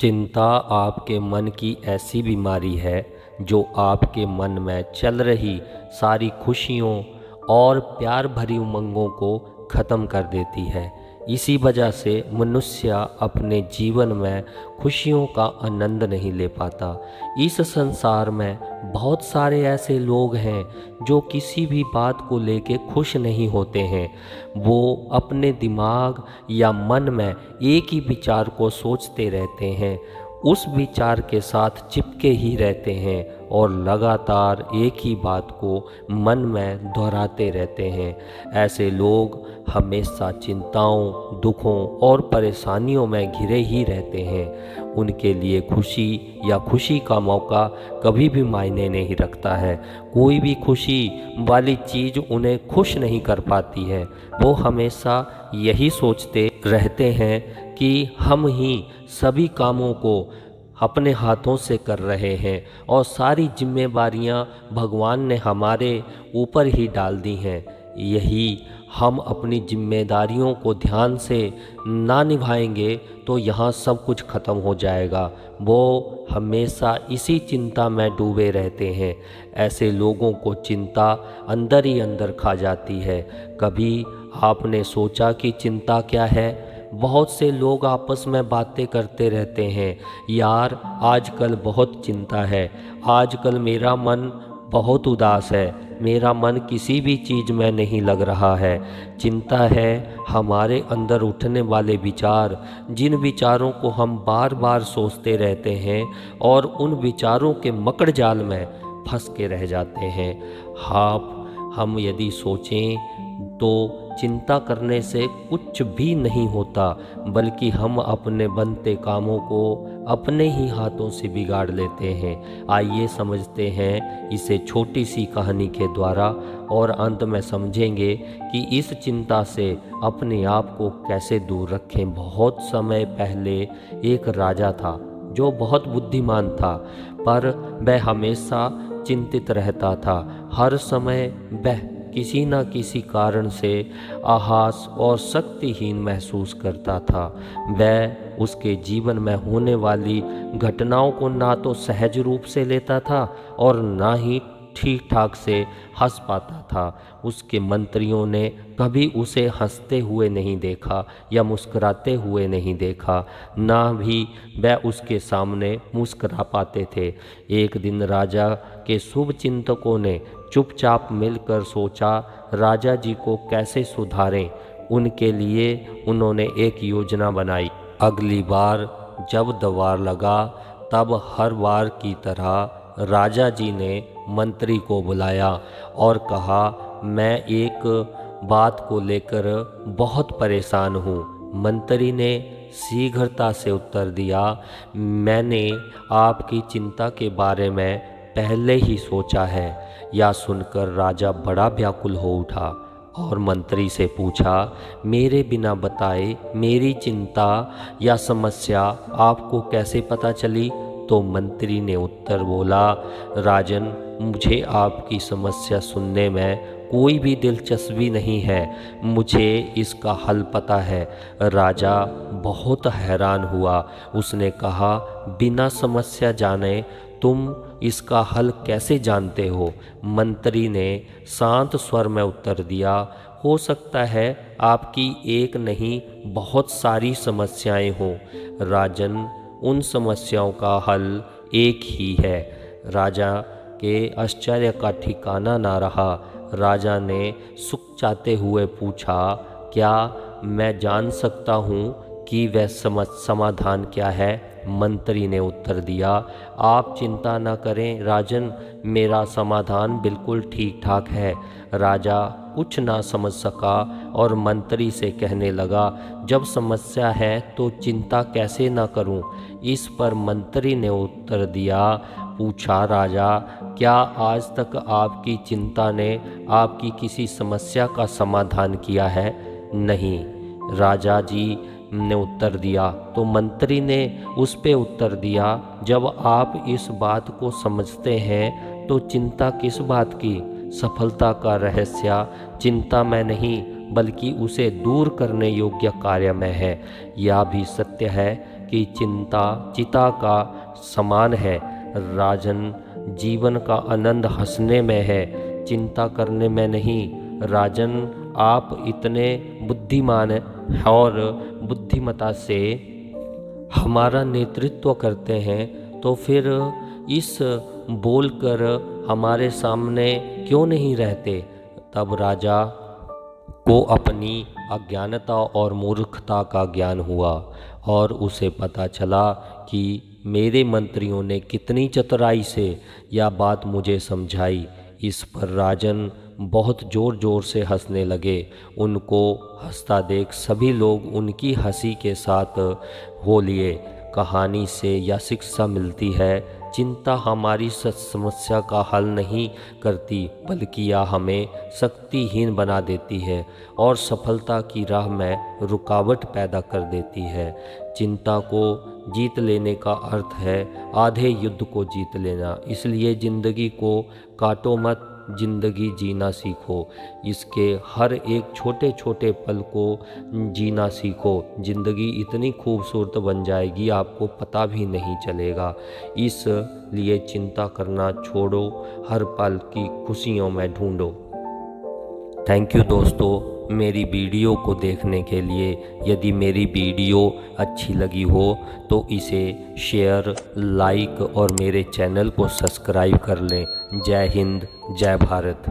चिंता आपके मन की ऐसी बीमारी है जो आपके मन में चल रही सारी खुशियों और प्यार भरी उमंगों को ख़त्म कर देती है। इसी वजह से मनुष्य अपने जीवन में खुशियों का आनंद नहीं ले पाता। इस संसार में बहुत सारे ऐसे लोग हैं जो किसी भी बात को लेके खुश नहीं होते हैं। वो अपने दिमाग या मन में एक ही विचार को सोचते रहते हैं, उस विचार के साथ चिपके ही रहते हैं और लगातार एक ही बात को मन में दोहराते रहते हैं। ऐसे लोग हमेशा चिंताओं, दुखों और परेशानियों में घिरे ही रहते हैं। उनके लिए खुशी या खुशी का मौका कभी भी मायने नहीं रखता है। कोई भी खुशी वाली चीज़ उन्हें खुश नहीं कर पाती है। वो हमेशा यही सोचते रहते हैं कि हम ही सभी कामों को अपने हाथों से कर रहे हैं और सारी जिम्मेवारियां भगवान ने हमारे ऊपर ही डाल दी हैं। यही हम अपनी जिम्मेदारियों को ध्यान से ना निभाएंगे तो यहाँ सब कुछ ख़त्म हो जाएगा। वो हमेशा इसी चिंता में डूबे रहते हैं। ऐसे लोगों को चिंता अंदर ही अंदर खा जाती है। कभी आपने सोचा कि चिंता क्या है? बहुत से लोग आपस में बातें करते रहते हैं, यार आजकल बहुत चिंता है, आजकल मेरा मन बहुत उदास है, मेरा मन किसी भी चीज़ में नहीं लग रहा है। चिंता है हमारे अंदर उठने वाले विचार, जिन विचारों को हम बार बार सोचते रहते हैं और उन विचारों के मकड़ जाल में फंस के रह जाते हैं। हम यदि सोचें तो चिंता करने से कुछ भी नहीं होता, बल्कि हम अपने बनते कामों को अपने ही हाथों से बिगाड़ लेते हैं। आइए समझते हैं इसे छोटी सी कहानी के द्वारा और अंत में समझेंगे कि इस चिंता से अपने आप को कैसे दूर रखें। बहुत समय पहले एक राजा था जो बहुत बुद्धिमान था, पर वह हमेशा चिंतित रहता था। हर समय वह किसी न किसी कारण से आहास और शक्तिहीन महसूस करता था। वह उसके जीवन में होने वाली घटनाओं को ना तो सहज रूप से लेता था और ना ही ठीक ठाक से हंस पाता था। उसके मंत्रियों ने कभी उसे हंसते हुए नहीं देखा या मुस्कुराते हुए नहीं देखा, ना भी वह उसके सामने मुस्कुरा पाते थे। एक दिन राजा के शुभ चिंतकों ने चुपचाप मिलकर सोचा राजा जी को कैसे सुधारें। उनके लिए उन्होंने एक योजना बनाई। अगली बार जब द्वार लगा तब हर बार की तरह राजा जी ने मंत्री को बुलाया और कहा, मैं एक बात को लेकर बहुत परेशान हूँ। मंत्री ने शीघ्रता से उत्तर दिया, मैंने आपकी चिंता के बारे में पहले ही सोचा है। यह सुनकर राजा बड़ा व्याकुल हो उठा और मंत्री से पूछा, मेरे बिना बताए मेरी चिंता या समस्या आपको कैसे पता चली? तो मंत्री ने उत्तर बोला, राजन, मुझे आपकी समस्या सुनने में कोई भी दिलचस्पी नहीं है, मुझे इसका हल पता है। राजा बहुत हैरान हुआ। उसने कहा, बिना समस्या जाने तुम इसका हल कैसे जानते हो? मंत्री ने शांत स्वर में उत्तर दिया, हो सकता है आपकी एक नहीं बहुत सारी समस्याएं हों। राजन, उन समस्याओं का हल एक ही है। राजा के आश्चर्य का ठिकाना ना रहा। राजा ने सुकचाते हुए पूछा, क्या मैं जान सकता हूँ कि वह समाधान क्या है? मंत्री ने उत्तर दिया, आप चिंता न करें राजन, मेरा समाधान बिल्कुल ठीक ठाक है। राजा कुछ ना समझ सका और मंत्री से कहने लगा, जब समस्या है तो चिंता कैसे ना करूं? इस पर मंत्री ने उत्तर दिया, पूछा राजा, क्या आज तक आपकी चिंता ने आपकी किसी समस्या का समाधान किया है? नहीं, राजा जी ने उत्तर दिया। तो मंत्री ने उस पे उत्तर दिया, जब आप इस बात को समझते हैं तो चिंता किस बात की? सफलता का रहस्य चिंता में नहीं बल्कि उसे दूर करने योग्य कार्य में है। यह भी सत्य है कि चिंता चिता का समान है। राजन, जीवन का आनंद हंसने में है, चिंता करने में नहीं। राजन, आप इतने बुद्धिमान और बुद्धिमता से हमारा नेतृत्व करते हैं, तो फिर इस बोलकर हमारे सामने क्यों नहीं रहते। तब राजा को अपनी अज्ञानता और मूर्खता का ज्ञान हुआ और उसे पता चला कि मेरे मंत्रियों ने कितनी चतुराई से यह बात मुझे समझाई। इस पर राजन बहुत ज़ोर ज़ोर से हंसने लगे। उनको हंसता देख सभी लोग उनकी हंसी के साथ हो लिए। कहानी से यह शिक्षा मिलती है, चिंता हमारी समस्या का हल नहीं करती, बल्कि यह हमें शक्तिहीन बना देती है और सफलता की राह में रुकावट पैदा कर देती है। चिंता को जीत लेने का अर्थ है आधे युद्ध को जीत लेना। इसलिए ज़िंदगी को काटो मत, ज़िंदगी जीना सीखो। इसके हर एक छोटे छोटे पल को जीना सीखो। ज़िंदगी इतनी खूबसूरत बन जाएगी, आपको पता भी नहीं चलेगा। इसलिए चिंता करना छोड़ो, हर पल की खुशियों में ढूंढो। थैंक यू दोस्तों, मेरी वीडियो को देखने के लिए। यदि मेरी वीडियो अच्छी लगी हो तो इसे शेयर, लाइक और मेरे चैनल को सब्सक्राइब कर लें। जय हिंद, जय भारत।